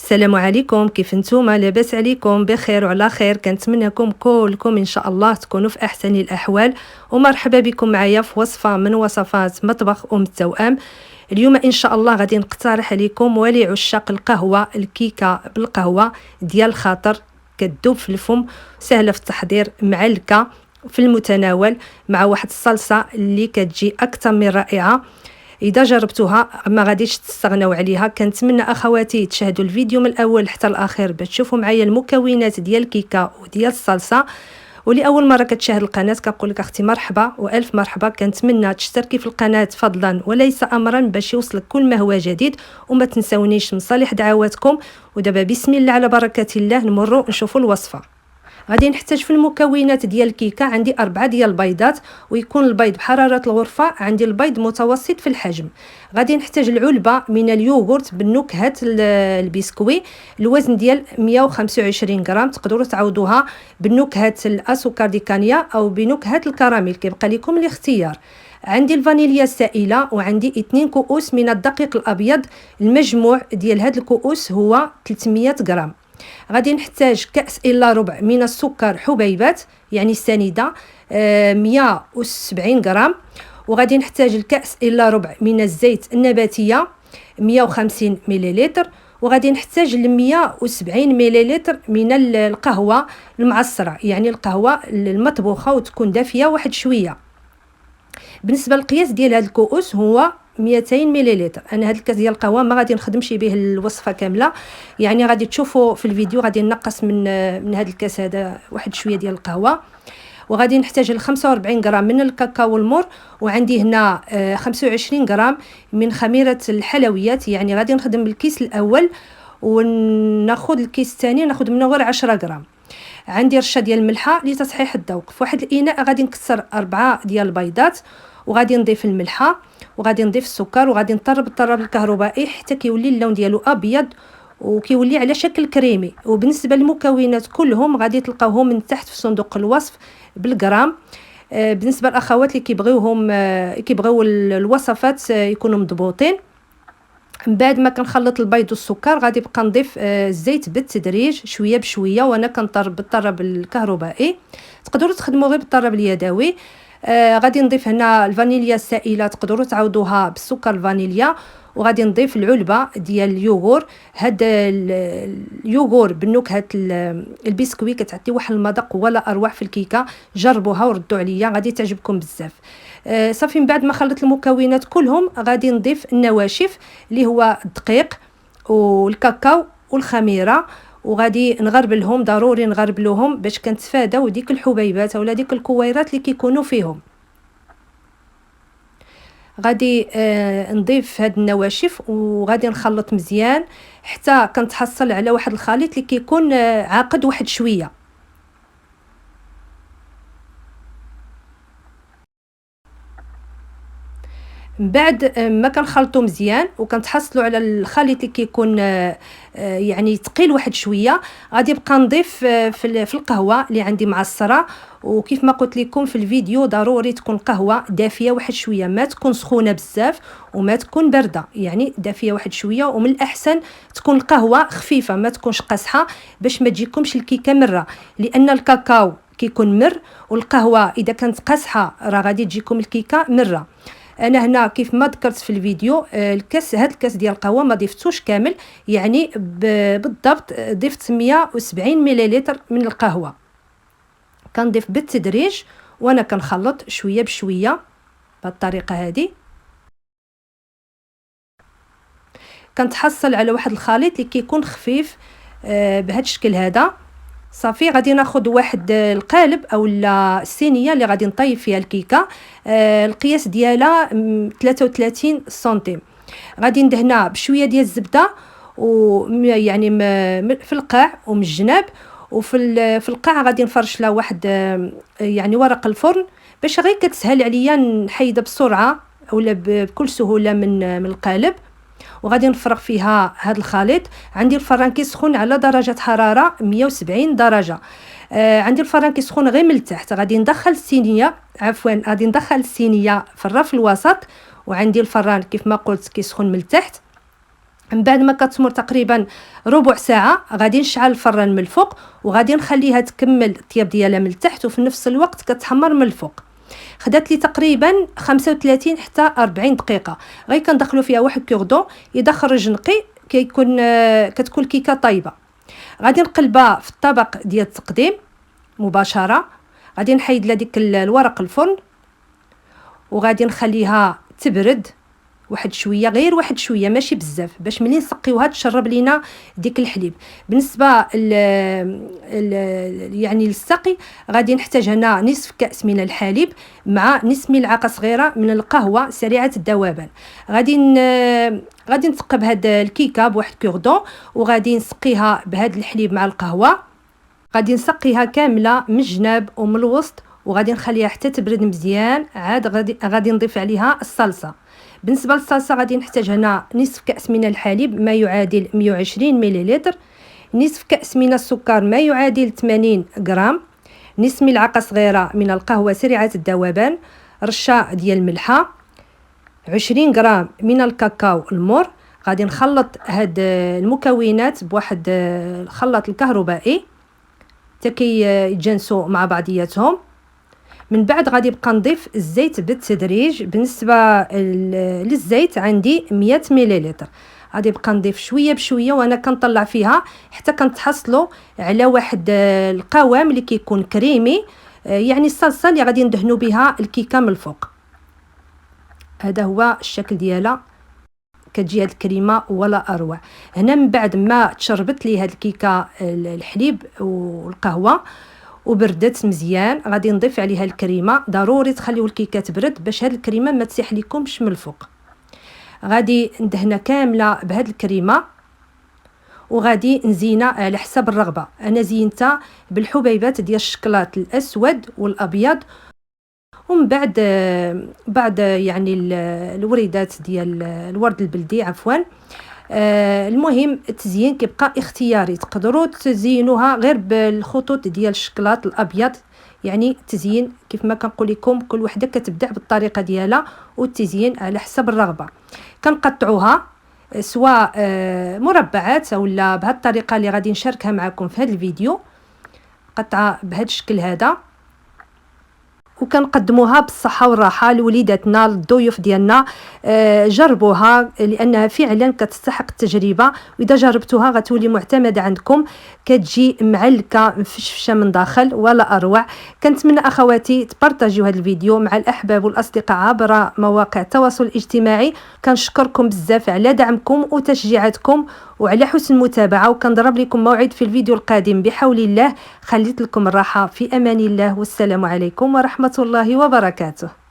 السلام عليكم، كيف نتوما؟ لاباس عليكم؟ بخير وعلى خير. كنتمنىكم كلكم ان شاء الله تكونوا في احسن الاحوال، ومرحبا بكم معايا في وصفه من وصفات مطبخ التوأم. اليوم ان شاء الله غادي نقترح عليكم ولعشاق القهوه الكيكه بالقهوه ديال الخاطر، كتذوب في الفم، سهله في التحضير، معلكه في المتناول، مع واحد الصلصه اللي كتجي اكثر من رائعه. اذا جربتوها ما غاديش تستغنوا عليها. كنتمنى اخواتي تشاهدوا الفيديو من الاول حتى الاخير باش تشوفوا معايا المكونات ديال الكيكه وديال الصلصه. ولاول مره كتشاهد القناه كنقول لك اختي مرحبا والف مرحبا. كنتمنى تشتركي في القناه فضلا وليس امرا باش يوصلك كل ما هو جديد، وما تنسونيش من صالح دعواتكم. ودابا بسم الله على بركه الله نمروا نشوفوا الوصفه. غادي نحتاج في المكونات ديال الكيكه، عندي 4 ديال البيضات، ويكون البيض بحراره الغرفه، عندي البيض متوسط في الحجم. غادي نحتاج العلبه من اليوغورت بالنكهه البسكوي، الوزن ديال 125 غرام. تقدروا تعوضوها بالنكهه السكر دي كانيا او بنكهه الكراميل، كيبقى لكم الاختيار. عندي الفانيليا السائله، وعندي 2 كؤوس من الدقيق الابيض. المجموع ديال هاد الكؤوس هو 300 غرام. غادي نحتاج كأس إلا ربع من السكر حبيبات يعني السنيدة 170 غرام. وغادي نحتاج الكأس إلا ربع من الزيت النباتية 150 مليلتر. وغادي نحتاج 170 مليلتر من القهوة المعصرة، يعني القهوة المطبوخة وتكون دافية واحد شوية. بالنسبة للقياس ديال هاد الكؤوس هو 200 مليلتر. انا هاد الكاس ديال القهوه ما غادي نخدمش به الوصفه كامله، يعني غادي تشوفوا في الفيديو غادي نقص من هاد الكاس هذا واحد شويه ديال القهوه. وغادي نحتاج 45 غرام من الكاكاو المر، وعندي هنا 25 غرام من خميره الحلويات. يعني غادي نخدم بالكيس الاول وناخذ الكيس الثاني ناخذ منه غير 10 غرام. عندي رشه ديال الملحه لتصحيح الذوق. في واحد الاناء غادي نكسر 4 ديال البيضات، وغادي نضيف الملحه، وغادي نضيف السكر، وغادي نطرب الطراب الكهربائي حتى كيولي اللون ديالو ابيض وكيولي على شكل كريمي. وبالنسبه للمكونات كلهم غادي تلقاوهم من تحت في صندوق الوصف بالغرام. بالنسبه للاخوات اللي كيبغيو الوصفات يكونوا مضبوطين. من بعد ما كنخلط البيض والسكر غادي نبقى نضيف الزيت بالتدريج شويه بشويه، وانا كنطرب بالطرب الكهربائي. تقدروا تخدموا غير بالطرب اليدوي. غادي نضيف هنا الفانيليا السائله، تقدروا تعوضوها بالسكر الفانيليا. وغادي نضيف العلبه ديال اليوغور. هاد اليوغور بالنكهه البسكوي كتعطي واحد المذاق ولا اروع في الكيكه. جربوها وردوا عليا غادي تعجبكم بزاف. صافي من بعد ما خلطت المكونات كلهم غادي نضيف النواشف اللي هو الدقيق والكاكاو والخميره، وغادي نغربلهم. ضروري نغربلوهم باش كنتفاداو ديك الحبيبات ولا ديك الكويرات اللي كيكونوا فيهم. غادي نضيف هاد النواشف وغادي نخلط مزيان حتى كنتحصل على واحد الخليط اللي كيكون عاقد واحد شويه. من بعد ما كنخلطو مزيان وكنتحصلوا على الخليط اللي كيكون يعني ثقيل واحد شويه، غادي نبقى نضيف في القهوه اللي عندي معصره. وكيف ما قلت لكم في الفيديو ضروري تكون قهوه دافيه واحد شويه، ما تكون سخونه بزاف وما تكون بارده، يعني دافيه واحد شويه. ومن الاحسن تكون القهوه خفيفه ما تكونش قاصحه باش ما تجيكمش الكيكه مره، لان الكاكاو كيكون مر والقهوه اذا كانت قاصحه راه غادي تجيكم الكيكه مره. انا هنا كيف ما ذكرت في الفيديو الكاس، هاد الكاس ديال القهوه ما ضفتوش كامل، يعني بالضبط ضفت 170 مليلتر من القهوه. كنضيف بالتدريج وانا كنخلط شويه بشويه بالطريقه هذه. كنتحصل على واحد الخليط اللي كيكون خفيف بهذا الشكل هذا. صافي غادي ناخذ واحد القالب او الصينيه اللي غادي نطيب فيها الكيكه. القياس ديالها 33 سنتيم. غادي ندهنها بشويه ديال الزبده، ويعني في القاع ومن الجناب. وفي القاع غادي نفرش لها واحد يعني ورق الفرن باش غير كتسهل عليا نحيدها بسرعه ولا بكل سهوله من القالب. وغادي نفرغ فيها هذا الخليط. عندي الفران كيسخن على درجه حراره 170 درجه. عندي الفران كيسخن غير من التحت. غادي ندخل الصينيه في الرف الوسط، وعندي الفران كيف ما قلت كيسخن من التحت. من بعد ما كتمر تقريبا ربع ساعه غادي نشعل الفران من الفوق وغادي نخليها تكمل الطياب ديالها من التحت، وفي نفس الوقت كتحمر من الفوق. خدات لي تقريبا 35 حتى 40 دقيقه. غير كندخلوا فيها واحد كوردون اذا خرج نقي كيكون كتكون الكيكه طايبه. غادي نقلبها في الطبق ديال التقديم مباشره. غادي نحيد لها ديك الورق الفرن وغادي نخليها تبرد واحد شويه، غير واحد شويه ماشي بزاف، باش ملي نسقيوها تشرب لينا ديك الحليب. بالنسبه يعني للسقي غادي نحتاج هنا نصف كاس من الحليب مع نصف ملعقه صغيره من القهوه سريعه الذوبان. غادي نثقب هاد الكيكه بواحد كوردون وغادي نسقيها بهاد الحليب مع القهوه. غادي نسقيها كامله من الجناب ومن الوسط وغادي نخليها حتى تبرد مزيان. عاد غادي نضيف عليها الصلصه. بالنسبه للصلصه غادي نحتاج هنا نصف كاس من الحليب ما يعادل 120 مليلتر، نصف كاس من السكر ما يعادل 80 غرام، نصف ملعقه صغيره من القهوه سريعه الذوبان، رشه ديال الملحه، 20 غرام من الكاكاو المر. غادي نخلط هاد المكونات بواحد الخلاط الكهربائي حتى كيتجانسوا مع بعضياتهم. من بعد غادي نبقى نضيف الزيت بالتدريج. بالنسبه للزيت عندي 100 مليلتر. غادي نبقى نضيف شويه بشويه وانا كنطلع فيها حتى كنتحصلوا على واحد القوام اللي كيكون كريمي، يعني الصلصه اللي غادي ندهنوا بها الكيكه من الفوق. هذا هو الشكل ديالها، كتجي هاد الكريمه ولا اروع. هنا من بعد ما تشربت لي هاد الكيكه الحليب والقهوه وبردت مزيان غادي نضيف عليها الكريمه. ضروري تخليو الكيكه تبرد باش هاد الكريمه ما تسيح لكمش من الفوق. غادي ندهنها كامله بهاد الكريمه وغادي نزينها على حسب الرغبه. انا زينتها بالحبيبات ديال الشكلاط الاسود والابيض، ومن بعد يعني الوريدات ديال الورد البلدي عفوا. المهم التزيين كيبقى اختياري، تقدروا تزينوها غير بالخطوط ديال الشكلاط الابيض. يعني التزيين كيف ما كنقول لكم كل وحده كتبدع بالطريقه ديالها والتزيين على حسب الرغبه. كنقطعوها سواء مربعات اولا بهذه الطريقه اللي غادي نشاركها معكم في هذا الفيديو، قطعه بهذا الشكل هذا، وكنقدموها بالصحه والراحه لوليداتنا للضيوف ديالنا. جربوها لانها فعلا كتستحق التجربه، واذا جربتوها غتولي معتمده عندكم، كتجي معلكه مفشفشه من داخل ولا اروع. كنتمنى اخواتي تبارطاجيو هذا الفيديو مع الاحباب والاصدقاء عبر مواقع التواصل الاجتماعي. كنشكركم بزاف على دعمكم وتشجيعاتكم وعلى حسن المتابعه، وكنضرب لكم موعد في الفيديو القادم بحول الله. خليت لكم الراحه في امان الله، والسلام عليكم ورحمه الله وبركاته.